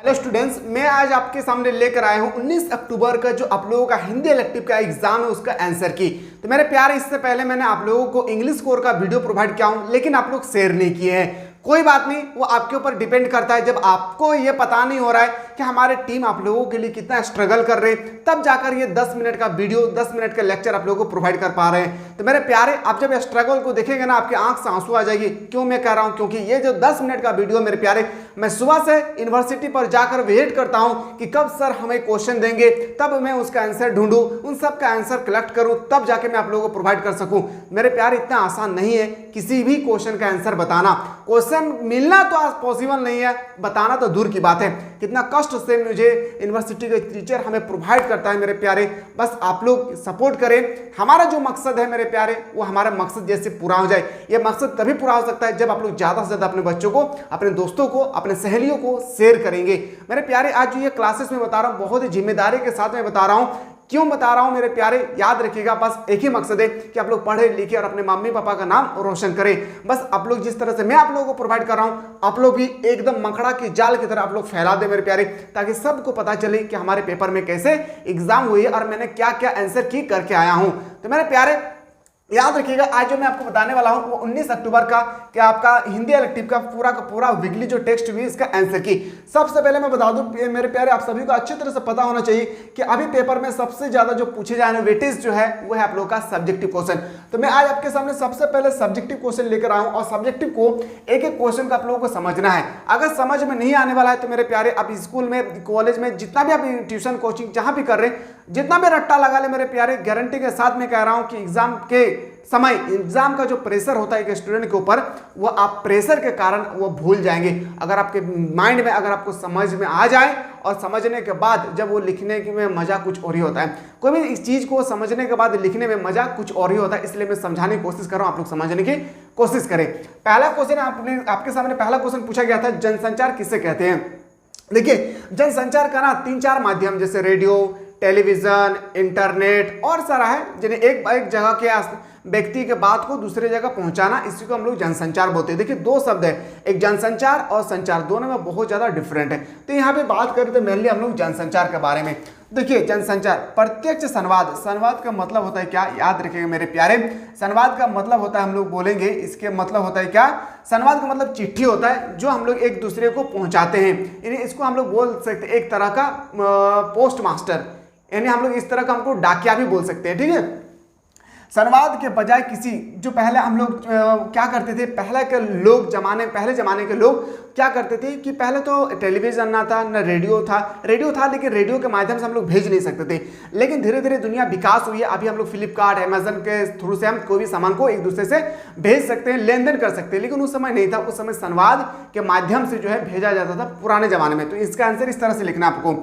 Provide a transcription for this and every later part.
Hello students, मैं आज आपके सामने लेकर आया हूं 19 अक्टूबर का जो आप लोगों का हिंदी इलेक्टिव का एग्जाम है उसका आंसर की। तो मेरे प्यारे, इससे पहले मैंने आप लोगों को इंग्लिश कोर का वीडियो प्रोवाइड किया हूं, लेकिन आप लोग शेयर नहीं किए हैं। कोई बात नहीं, वो आपके ऊपर डिपेंड करता है। जब आपको ये पता नहीं हो रहा है कि हमारे टीम आप लोगों के लिए कितना स्ट्रगल कर रहे हैं, तब जाकर ये 10 मिनट का वीडियो 10 मिनट का लेक्चर आप लोगों को प्रोवाइड कर पा रहे हैं। तो मेरे प्यारे, आप जब स्ट्रगल को देखेंगे ना, आपके आंख से आंसू आ जाएगी। क्यों मैं कह रहा हूं? क्योंकि ये जो 10 मिनट का वीडियो मेरे प्यारे, मैं सुबह से यूनिवर्सिटी पर जाकर वेट करता हूं कि कब सर हमें क्वेश्चन देंगे, तब मैं उसका आंसर ढूंढूं, उन सब का आंसर कलेक्ट करूं, तब जाके मैं आप लोगों को प्रोवाइड कर सकूं। मेरे प्यारे, इतना आसान नहीं है किसी भी क्वेश्चन का आंसर बताना। क्वेश्चन मिलना तो आज पॉसिबल नहीं है, बताना तो दूर की बात है। कितना कष्ट से मुझे यूनिवर्सिटी के टीचर हमें प्रोवाइड करता है मेरे प्यारे। बस आप लोग सपोर्ट करें। हमारा जो मकसद है मेरे प्यारे, वो हमारा मकसद जैसे पूरा हो जाए। ये मकसद तभी पूरा हो सकता है जब आप लोग ज्यादा से ज्यादा अपने बच्चों को, अपने दोस्तों को, अपने सहेलियों को शेयर करेंगे। मेरे प्यारे, आज जो ये क्लासेस में बता रहा हूं, बहुत ही जिम्मेदारी के साथ में बता रहा हूं। क्यों बता रहा हूं मेरे प्यारे? याद रखिएगा, बस एक ही मकसद है कि आप लोग पढ़े लिखे और अपने मम्मी पापा का नाम रोशन करें। बस आप लोग जिस तरह से मैं आप लोगों को प्रोवाइड कर रहा हूं, आप लोग भी एकदम मकड़ा की जाल की तरह आप लोग फैला दे मेरे प्यारे, ताकि सबको पता चले कि हमारे पेपर में कैसे एग्जाम हुई है और मैंने क्या क्या आंसर की करके आया हूं। तो मेरे प्यारे, याद रखिएगा, आज जो मैं आपको बताने वाला हूं वो 19 अक्टूबर का क्या आपका हिंदी इलेक्टिव का पूरा वीकली जो टेक्स्ट हुई इसका आंसर की। सबसे पहले मैं बता दूं मेरे प्यारे, आप सभी को अच्छी तरह से पता होना चाहिए कि अभी पेपर में सबसे ज्यादा जो पूछे जाने वेटेज जो है वो है आप लोगों का सब्जेक्टिव क्वेश्चन। तो मैं आज आपके सामने सबसे पहले सब्जेक्टिव क्वेश्चन लेकर आया हूं, और सब्जेक्टिव को एक एक क्वेश्चन का आप लोगों को समझना है। अगर समझ में नहीं आने वाला है तो मेरे प्यारे, आप स्कूल में, कॉलेज में, जितना भी आप ट्यूशन कोचिंग जहां भी कर रहे हैं, जितना भी रट्टा लगा ले मेरे प्यारे, गारंटी के साथ में कह रहा हूं कि एग्जाम के समय, एग्जाम का जो प्रेशर होता है एक स्टूडेंट के ऊपर, वो आप प्रेशर के कारण वो भूल जाएंगे। अगर आपके माइंड में, अगर आपको समझ में आ जाए, और समझने के बाद जब वो लिखने में मजा कुछ और ही होता है। कोई भी इस चीज को समझने के बाद लिखने में मजा कुछ और ही होता है। इसलिए मैं समझाने की कोशिश कर रहा हूं, आप लोग समझने की कोशिश करें। पहला क्वेश्चन आपके सामने पहला क्वेश्चन पूछा गया था, जनसंचार किसे कहते हैं? देखिए, जनसंचार का ना 3-4 माध्यम, जैसे रेडियो, टेलीविजन, इंटरनेट और सारा है, जिन्हें एक जगह के व्यक्ति के बात को दूसरे जगह पहुंचाना, इसी को हम लोग जनसंचार बोलते हैं। देखिए, दो शब्द है, एक जनसंचार और संचार, दोनों में बहुत ज्यादा डिफरेंट है। तो यहाँ पे बात करें तो मेनली हम लोग जनसंचार के बारे में। देखिए, जनसंचार, प्रत्यक्ष संवाद। संवाद का मतलब होता है क्या? याद रखिएगा मेरे प्यारे, संवाद का मतलब होता है, हम लोग बोलेंगे इसके मतलब होता है क्या? संवाद का मतलब चिट्ठी होता है जो हम लोग एक दूसरे को पहुंचाते हैं। इसको हम लोग बोल सकते हैं एक तरह का पोस्ट मास्टर, यानी हम लोग इस तरह का हमको डाकिया भी बोल सकते हैं। ठीक है, संवाद के बजाय किसी, जो पहले हम लोग क्या करते थे, पहले जमाने के लोग क्या करते थे कि पहले तो टेलीविजन ना था, ना रेडियो था, लेकिन रेडियो के माध्यम से हम लोग भेज नहीं सकते थे। लेकिन धीरे धीरे दुनिया विकास हुई है। अभी हम लोग फ्लिपकार्ट, अमेजन के थ्रू से हम कोई भी सामान को एक दूसरे से भेज सकते हैं, लेन देन कर सकते हैं। लेकिन उस समय नहीं था, उस समय संवाद के माध्यम से जो है भेजा जाता था पुराने जमाने में। तो इसका आंसर इस तरह से लिखना आपको,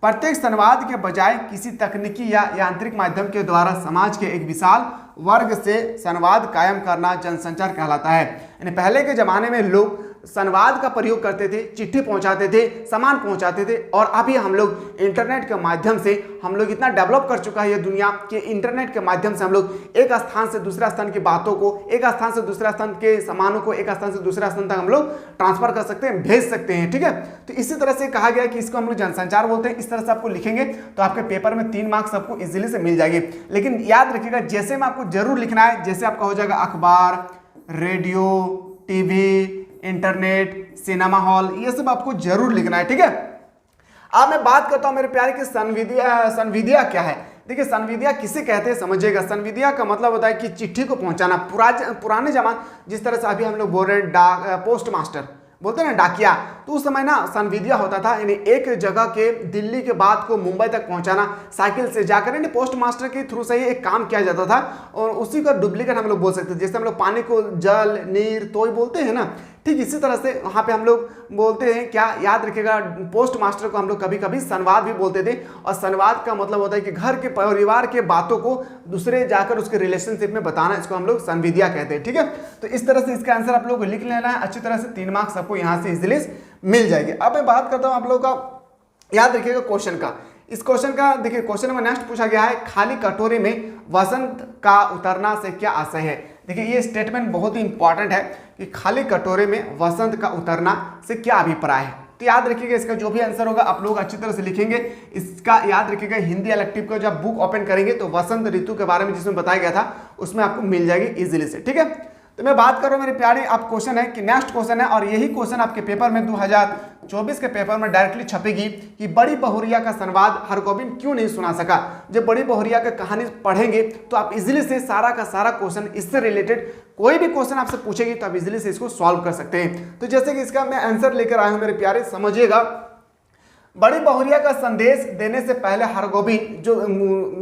प्रत्येक संवाद के बजाय किसी तकनीकी या यांत्रिक माध्यम के द्वारा समाज के एक विशाल वर्ग से संवाद कायम करना जनसंचार कहलाता है। यानी पहले के जमाने में लोग संवाद का प्रयोग करते थे, चिट्ठी पहुंचाते थे, सामान पहुंचाते थे। और अभी हम लोग इंटरनेट के माध्यम से, हम लोग इतना डेवलप कर चुका है ये दुनिया कि इंटरनेट के माध्यम से हम लोग एक स्थान से दूसरा स्थान की बातों को, एक स्थान से दूसरा स्थान के सामानों को, एक स्थान से दूसरा स्थान तक हम लोग ट्रांसफर कर सकते हैं, भेज सकते हैं। ठीक है, तो इसी तरह से कहा गया कि इसको हम लोग जनसंचार बोलते हैं। इस तरह से आपको लिखेंगे तो आपके पेपर में 3 मार्क्स आपको इजीली से मिल जाएंगे। लेकिन याद रखिएगा, जैसे में आपको जरूर लिखना है, जैसे आपका हो जाएगा अखबार, radio, TV, internet, cinema hall, ये सब आपको जरूर लिखना है। ठीक है, अब मैं बात करता हूं मेरे प्यारे कि संविदिया क्या है। देखिए, संविदिया किसे कहते हैं समझिएगा। संविदिया का मतलब होता है कि चिट्ठी को पहुंचाना। पुराने जमाने, जिस तरह से अभी हम लोग बोल रहे हैं पोस्ट मास्टर बोलते हैं ना, डाकिया, तो उस समय ना संविदिया होता था, यानी एक जगह के दिल्ली के बात को मुंबई तक पहुंचाना साइकिल से जाकर, यानी पोस्ट मास्टर के थ्रू से ही एक काम किया जाता था। और उसी का डुप्लीकेट हम लोग बोल सकते हैं। जैसे हम लोग पानी को जल, नीर, तोय बोलते हैं ना, ठीक इसी तरह से वहाँ पे हम लोग बोलते हैं क्या, याद रखिएगा, पोस्ट मास्टर को हम लोग कभी कभी संवाद भी बोलते थे। और संवाद का मतलब होता है कि घर के, परिवार के बातों को दूसरे जाकर उसके रिलेशनशिप में बताना, इसको हम लोग संविदिया कहते हैं। ठीक है, तो इस तरह से इसका आंसर आप लोगों को लिख लेना है अच्छी तरह से। 3 मार्क्स आपको यहाँ से इजिली मिल जाएंगे। अब मैं बात करता हूँ आप लोगों का, याद रखिएगा क्वेश्चन का। इस क्वेश्चन का देखिए, क्वेश्चन में नेक्स्ट पूछा गया है, खाली कटोरे में वसंत का उतरना से क्या आशय है। देखिए, ये स्टेटमेंट बहुत ही इंपॉर्टेंट है कि खाली कटोरे में वसंत का उतरना से क्या अभिप्राय है। तो याद रखिएगा इसका जो भी आंसर होगा आप लोग अच्छी तरह से लिखेंगे। इसका याद रखिएगा हिंदी इलेक्टिव का जब बुक ओपन करेंगे तो वसंत ऋतु के बारे में जिसमें बताया गया था उसमें आपको मिल जाएगी इजीली से, ठीक है। तो मैं बात कर रहा हूं मेरे प्यारे, आप क्वेश्चन है कि नेक्स्ट क्वेश्चन है और यही क्वेश्चन आपके पेपर में 2024 के पेपर में डायरेक्टली छपेगी कि बड़ी बहुरिया का संवाद हरगोविंद क्यों नहीं सुना सका। जब बड़ी बहुरिया का कहानी पढ़ेंगे तो आप इजीली से सारा का सारा क्वेश्चन इससे रिलेटेड कोई भी क्वेश्चन आपसे पूछेगी तो आप इजीली से इसको सॉल्व कर सकते हैं। तो जैसे कि इसका मैं आंसर लेकर आया हूं मेरे प्यारे, समझिएगा। बड़ी बहुरिया का संदेश देने से पहले हरगोविंद जो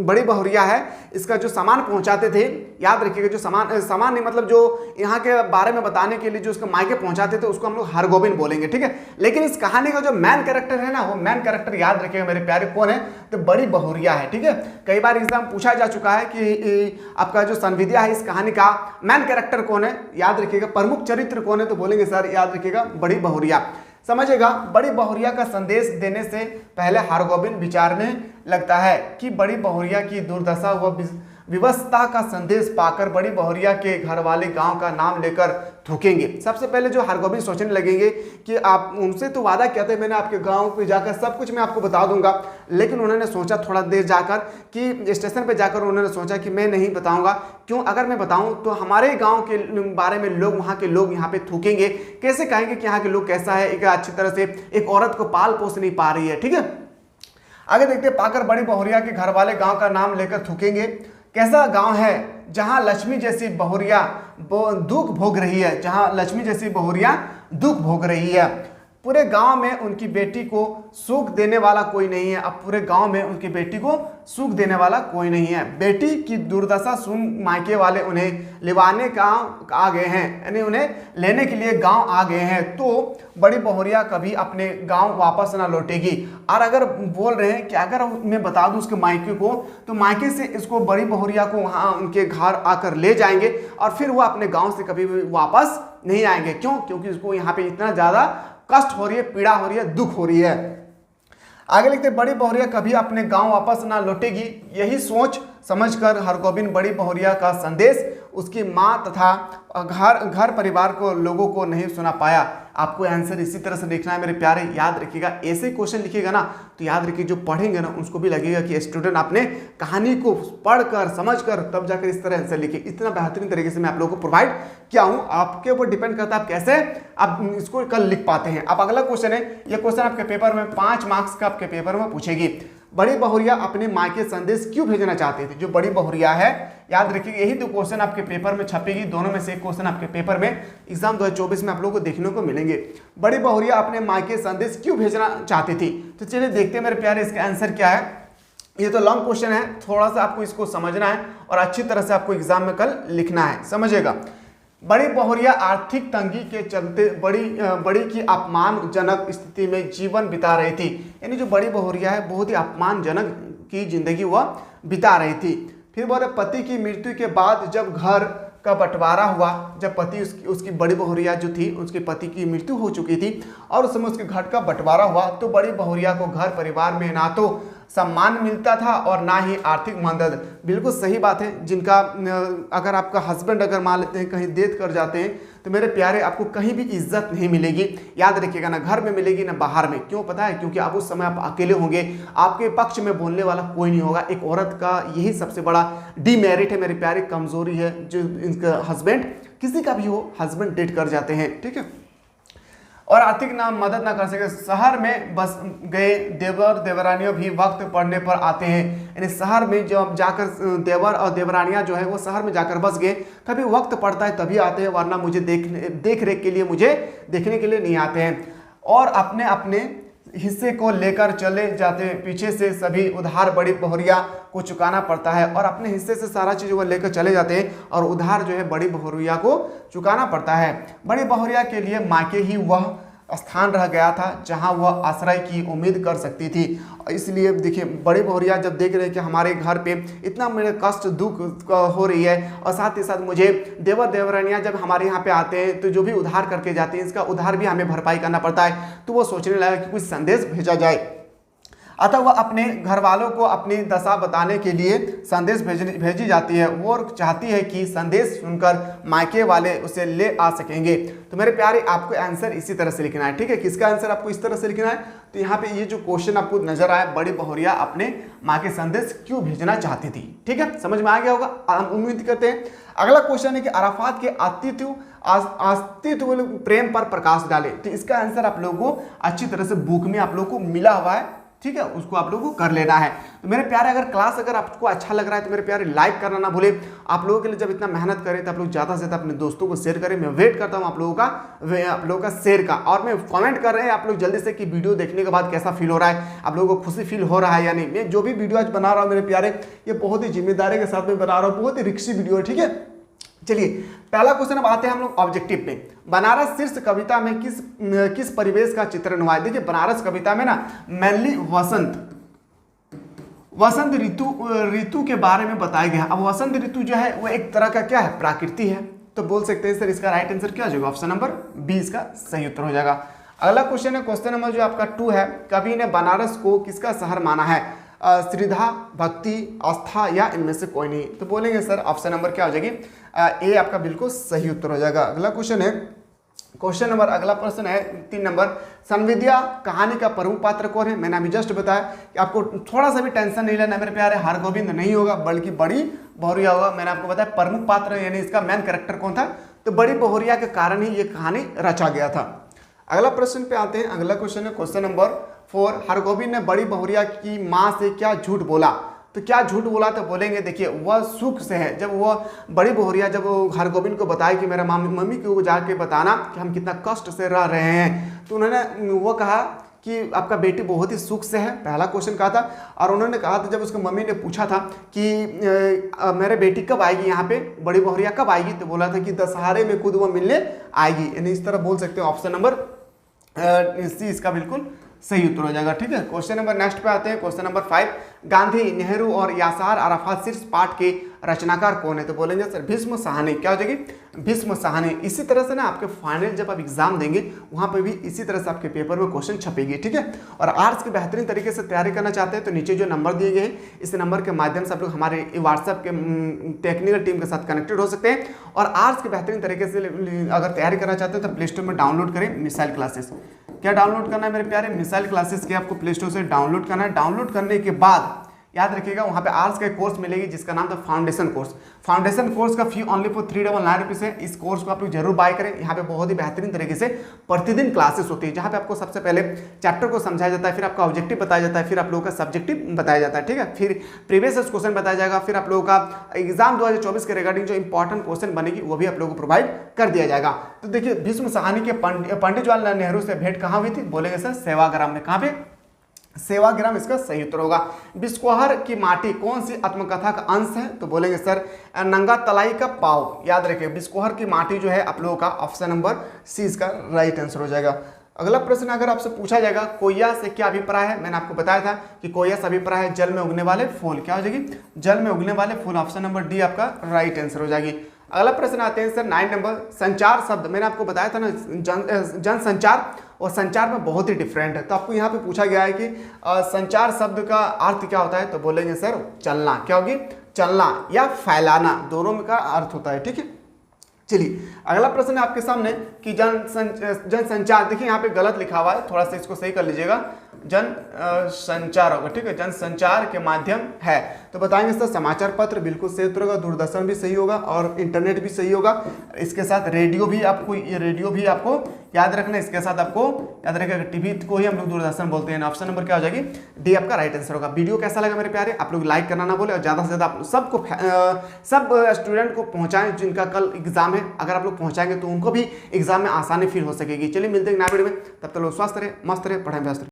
बड़ी बहुरिया है इसका जो सामान पहुंचाते थे, याद रखिएगा जो सामान नहीं मतलब जो यहाँ के बारे में बताने के लिए जो उसके मायके पहुंचाते थे उसको हम लोग हरगोविंद बोलेंगे, ठीक है। लेकिन इस कहानी का जो मेन कैरेक्टर है ना वो मेन कैरेक्टर याद रखिएगा मेरे प्यारे कौन है, तो बड़ी बहुरिया है, ठीक है। कई बार एग्जाम पूछा जा चुका है कि आपका जो संविदा है इस कहानी का मेन कैरेक्टर कौन है, याद रखिएगा प्रमुख चरित्र कौन है, तो बोलेंगे सर याद रखिएगा बड़ी बहुरिया। समझिएगा बड़ी बहुरिया का संदेश देने से पहले हरगोविंद विचारने लगता है कि बड़ी बहुरिया की दुर्दशा व विवशता का संदेश पाकर बड़ी बहुरिया के घर वाले गांव का नाम लेकर थूकेंगे। सबसे पहले जो हरगोविंद सोचने लगेंगे कि आप उनसे तो वादा किया था मैंने आपके गांव पे जाकर सब कुछ मैं आपको बता दूंगा, लेकिन उन्होंने सोचा थोड़ा देर जाकर कि स्टेशन पे जाकर उन्होंने सोचा कि मैं नहीं बताऊंगा, क्यों अगर मैं बताऊं तो हमारे गाँव के बारे में लोग वहाँ के लोग यहाँ पे थूकेंगे, कैसे कहेंगे कि यहाँ के लोग कैसा है, एक अच्छी तरह से एक औरत को पाल पोस नहीं पा रही है, ठीक है। आगे देखते पाकर बड़ी बहुरिया के घर वाले गाँव का नाम लेकर थूकेंगे। कैसा गांव है जहां लक्ष्मी जैसी बहुरिया दुख भोग रही है, जहां लक्ष्मी जैसी बहुरिया दुख भोग रही है। पूरे गांव में उनकी बेटी को सुख देने वाला कोई नहीं है। अब पूरे गांव में उनकी बेटी को सुख देने वाला कोई नहीं है। बेटी की दुर्दशा सुन मायके वाले उन्हें लिवाने का आ गए हैं, यानी उन्हें लेने के लिए गांव आ गए हैं। तो बड़ी बहुरिया कभी अपने गांव वापस ना लौटेगी। और अगर बोल रहे हैं कि अगर मैं बता दूं उसके मायके को तो मायके से इसको बड़ी बहुरिया को वहाँ उनके घर आकर ले जाएंगे और फिर वो अपने गाँव से कभी भी वापस नहीं आएंगे। क्यों? क्योंकि उसको यहाँ पे इतना ज़्यादा कष्ट हो रही है, पीड़ा हो रही है, दुख हो रही है। आगे लिखते बड़ी बहुरिया कभी अपने गांव वापस ना लौटेगी। यही सोच समझकर हरगोविंद बड़ी बहुरिया का संदेश उसकी मां तथा घर परिवार को लोगों को नहीं सुना पाया। आपको आंसर इसी तरह से लिखना है मेरे प्यारे, याद रखिएगा। ऐसे क्वेश्चन लिखिएगा ना तो याद रखिए जो पढ़ेंगे ना उसको भी लगेगा कि स्टूडेंट आपने कहानी को पढ़कर समझकर तब जाकर इस तरह आंसर लिखे। इतना बेहतरीन तरीके से मैं आप लोगों को प्रोवाइड किया हूँ, आपके ऊपर डिपेंड करता है आप कैसे आप इसको कल लिख पाते हैं। अब अगला क्वेश्चन है, यह क्वेश्चन आपके पेपर में 5 मार्क्स का आपके पेपर में पूछेगी। बड़ी बहुरिया अपने मायके संदेश क्यों भेजना चाहती थी। जो बड़ी बहुरिया है याद रखिए यही 2 क्वेश्चन आपके पेपर में छपेगी। दोनों में से एक क्वेश्चन आपके पेपर में एग्जाम 2024 में आप लोगों को देखने को मिलेंगे। बड़ी बहुरिया अपने मायके संदेश क्यों भेजना चाहती थी। तो चलिए देखते हैं मेरे प्यारे इसका आंसर क्या है। ये तो लॉन्ग क्वेश्चन है, थोड़ा सा आपको इसको समझना है और अच्छी तरह से आपको एग्जाम में कल लिखना है, समझिएगा। बड़ी बहुरिया आर्थिक तंगी के चलते बड़ी की अपमानजनक स्थिति में जीवन बिता रही थी। यानी जो बड़ी बहुरिया है बहुत ही अपमानजनक की जिंदगी वह बिता रही थी। फिर बोले पति की मृत्यु के बाद जब घर का बंटवारा हुआ, जब पति उसकी बड़ी बहुरिया जो थी उसके पति की मृत्यु हो चुकी थी और उस समय उसके घर का बंटवारा हुआ तो बड़ी बहुरिया को घर परिवार में ना तो सम्मान मिलता था और ना ही आर्थिक मदद। बिल्कुल सही बात है। जिनका अगर आपका हस्बैंड अगर मान लेते हैं कहीं डेथ कर जाते हैं तो मेरे प्यारे आपको कहीं भी इज्जत नहीं मिलेगी, याद रखिएगा। ना घर में मिलेगी ना बाहर में। क्यों पता है? क्योंकि अब उस समय आप अकेले होंगे, आपके पक्ष में बोलने वाला कोई नहीं होगा। एक औरत का यही सबसे बड़ा डीमेरिट है मेरे प्यारे, कमजोरी है। जो इनका हस्बैंड किसी का भी हो, हस्बैंड डेथ कर जाते हैं, ठीक है, और आर्थिक ना मदद ना कर सके। शहर में बस गए देवर देवरानियों भी वक्त पड़ने पर आते हैं। यानी शहर में जब जाकर देवर और देवरानियां जो है वो शहर में जाकर बस गए, कभी वक्त पड़ता है तभी आते हैं, वरना मुझे देख रेख के लिए मुझे देखने के लिए नहीं आते हैं। और अपने अपने हिस्से को लेकर चले जाते हैं। पीछे से सभी उधार बड़ी बहुरिया को चुकाना पड़ता है और अपने हिस्से से सारा चीज़ वो लेकर चले जाते हैं और उधार जो है बड़ी बहुरिया को चुकाना पड़ता है। बड़ी बहुरिया के लिए मायके ही वह स्थान रह गया था जहां वह आश्रय की उम्मीद कर सकती थी। इसलिए देखिए बड़ी बहुरिया जब देख रहे हैं कि हमारे घर पे इतना मेरे कष्ट दुख हो रही है और साथ ही साथ मुझे देवर देवरानियाँ जब हमारे यहाँ पे आते हैं तो जो भी उधार करके जाते हैं इसका उधार भी हमें भरपाई करना पड़ता है। तो वो सोचने लगा कि कुछ संदेश भेजा जाए। अतः वह अपने घर वालों को अपनी दशा बताने के लिए संदेश भेजी जाती है। वो चाहती है कि संदेश सुनकर मायके वाले उसे ले आ सकेंगे। तो मेरे प्यारे आपको आंसर इसी तरह से लिखना है, ठीक है। किसका आंसर आपको इस तरह से लिखना है? तो यहाँ पे ये जो क्वेश्चन आपको नजर आया, बड़ी बहुरिया अपने माँ के संदेश क्यों भेजना चाहती थी, ठीक है, समझ में आ गया होगा, हम उम्मीद करते हैं। अगला क्वेश्चन है कि अराफात के अस्तित्व प्रेम पर प्रकाश डाले। तो इसका आंसर आप लोगों को अच्छी तरह से बुक में आप लोगों को मिला हुआ है, ठीक है, उसको आप लोगों को कर लेना है। तो मेरे प्यारे अगर क्लास अगर आपको अच्छा लग रहा है तो मेरे प्यारे लाइक करना ना भूले। आप लोगों के लिए जब इतना मेहनत करें तो आप लोग ज़्यादा से ज़्यादा अपने दोस्तों को शेयर करें। मैं वेट करता हूँ आप लोगों का शेयर का। और मैं कमेंट कर रहे हैं आप लोग जल्दी से कि वीडियो देखने के बाद कैसा फील हो रहा है, आप लोगों को खुशी फील हो रहा है या नहीं। मैं जो भी वीडियो आज बना रहा हूँ मेरे प्यारे, ये बहुत ही जिम्मेदारी के साथ में बना रहा हूँ, बहुत ही रिक्सी वीडियो है, ठीक है। चलिए पहला क्वेश्चन अब आते हैं हम लोग ऑब्जेक्टिव पे। बनारस शीर्ष कविता में किस परिवेश का चित्रण हुआ है? देखिए बनारस कविता में ना मेनली वसंत ऋतु के बारे में बताया गया। अब वसंत ऋतु जो है वो एक तरह का क्या है, प्राकृति है। तो बोल सकते हैं सर इसका राइट आंसर क्या हो जाएगा? ऑप्शन नंबर बी इसका सही उत्तर हो जाएगा। अगला क्वेश्चन है क्वेश्चन नंबर जो आपका 2 है, कवि ने बनारस को किसका शहर माना है? श्रद्धा, भक्ति, आस्था या इनमें से कोई नहीं। तो बोलेंगे सर ऑप्शन नंबर क्या हो जाएगी? ए आपका बिल्कुल सही उत्तर हो जाएगा। अगला क्वेश्चन है क्वेश्चन नंबर अगला प्रश्न है 3 नंबर, संविद्या कहानी का प्रमुख पात्र कौन है? मैंने अभी जस्ट बताया कि आपको थोड़ा सा भी टेंशन नहीं लेना मेरे प्यारे, हरगोविंद नहीं होगा बल्कि बड़ी बहुरिया होगा। मैंने आपको बताया प्रमुख पात्र यानी इसका मेन कैरेक्टर कौन था? तो बड़ी बहुरिया के कारण ही ये कहानी रचा गया था। अगला प्रश्न पे आते हैं। अगला क्वेश्चन है क्वेश्चन नंबर 4, हरगोविंद ने बड़ी बहुरिया की माँ से क्या झूठ बोला? तो क्या झूठ बोला? तो बोलेंगे देखिए वह सुख से है। जब वह बड़ी बहुरिया जब हरगोविंद को बताया कि मेरा मम्मी को जाके बताना कि हम कितना कष्ट से रह रहे हैं, तो उन्होंने वो कहा कि आपका बेटी बहुत ही सुख से है, पहला क्वेश्चन कहा था। और उन्होंने कहा था जब उसकी मम्मी ने पूछा था कि मेरे बेटी कब आएगी यहाँ पे, बड़ी बहुरिया कब आएगी, तो बोला था कि दशहरे में खुद वो मिलने आएगी। यानी इस तरह बोल सकते हो। ऑप्शन नंबर सी इसका बिल्कुल सही उत्तर हो जाएगा, ठीक है। क्वेश्चन नंबर नेक्स्ट पे आते हैं। क्वेश्चन नंबर 5, गांधी, नेहरू और यासार अराफात शीर्ष पाठ के रचनाकार कौन है? तो बोलेंगे सर भीष्म साहनी। क्या हो जाएगी? भीष्म साहनी। इसी तरह से ना आपके फाइनल जब आप एग्जाम देंगे वहां पे भी इसी तरह से आपके पेपर में क्वेश्चन छपेगी, ठीक है। और आर्ट्स की बेहतरीन तरीके से तैयारी करना चाहते हैं तो नीचे जो नंबर दिए गए हैं इस नंबर के माध्यम से आप लोग हमारे व्हाट्सएप के टेक्निकल टीम के साथ कनेक्टेड हो सकते हैं। और आर्ट्स की बेहतरीन तरीके से अगर तैयारी करना चाहते हैं तो प्ले स्टोर में डाउनलोड करें मिसाइल क्लासेस। क्या डाउनलोड करना है मेरे प्यारे? मिसाइल क्लासेस के आपको प्ले स्टोर से डाउनलोड करना है। डाउनलोड करने के बाद याद रखिएगा वहाँ पे आर्ट्स का कोर्स मिलेगी जिसका नाम था फाउंडेशन कोर्स। फाउंडेशन कोर्स का फी ओनली फॉर 399 रुपीज़ है। इस कोर्स को आप लोग जरूर बाय करें। यहाँ पे बहुत ही बेहतरीन तरीके से प्रतिदिन क्लासेस होती है जहाँ पे आपको सबसे पहले चैप्टर को समझाया जाता है, फिर आपका ऑब्जेक्टिव बताया जाता है, फिर आप लोगों का सब्जेक्टिव बताया जाता है, ठीक है। फिर प्रीवियस क्वेश्चन बताया जाएगा, फिर आप लोगों का एग्जाम 2024 के रिगार्डिंग जो इंपॉर्टेंट क्वेश्चन बनेगी वो भी आप लोगों को प्रोवाइड कर दिया जाएगा। तो देखिए भीष्म साहनी के पंडित जवाहरलाल नेहरू से भेंट कहाँ हुई थी? बोलेंगे सर सेवाग्राम में। कहाँ पे? सेवाग्राम इसका सही उत्तर होगा। बिस्कोहर की माटी कौन सी आत्मकथा का अंश है? तो बोलेंगे सर नंगा तलाई का पाव। याद रखिए बिस्कोहर की माटी जो है आप लोगों का ऑप्शन नंबर सी इसका राइट आंसर हो जाएगा। अगला प्रश्न अगर आपसे पूछा जाएगा कोयया से क्या अभिप्राय है? मैंने आपको बताया था कि कोयया से अभिप्राय है जल में उगने वाले फूल। क्या हो जाएगी? जल में उगने वाले फूल। ऑप्शन नंबर डी आपका राइट आंसर हो जाएगी। अगला प्रश्न आते हैं सर 9 नंबर, संचार शब्द। मैंने आपको बताया था ना जन संचार और संचार में बहुत ही डिफरेंट है। तो आपको यहाँ पे पूछा गया है कि संचार शब्द का अर्थ क्या होता है? तो बोलेंगे सर चलना। क्या होगी? चलना या फैलाना, दोनों में का अर्थ होता है, ठीक है। चलिए अगला प्रश्न है आपके सामने कि जन संचार। देखिए यहाँ पे गलत लिखा हुआ है, थोड़ा सा इसको सही कर लीजिएगा। जन संचार होगा, ठीक है, जन संचार के माध्यम है। तो बताएंगे सर समाचार पत्र बिल्कुल सही उत्तर होगा, दूरदर्शन भी सही होगा और इंटरनेट भी सही होगा। इसके साथ रेडियो भी आपको याद रखना। इसके साथ आपको याद रखिएगा टीवी को ही हम लोग दूरदर्शन बोलते हैं। ऑप्शन नंबर क्या हो जाएगी? डी आपका राइट आंसर होगा। वीडियो कैसा लगा मेरे प्यारे? आप लोग लाइक करना ना बोले और ज़्यादा से ज़्यादा आप सब स्टूडेंट को पहुँचाएं जिनका कल एग्जाम है। अगर आप लोग पहुँचाएंगे तो उनको भी एग्जाम में आसानी फील हो सकेगी। चलिए मिलते हैं नया वीडियो में, तब तक लोग स्वस्थ रहे, मस्त रहे, पढ़ाई व्यस्त रहे।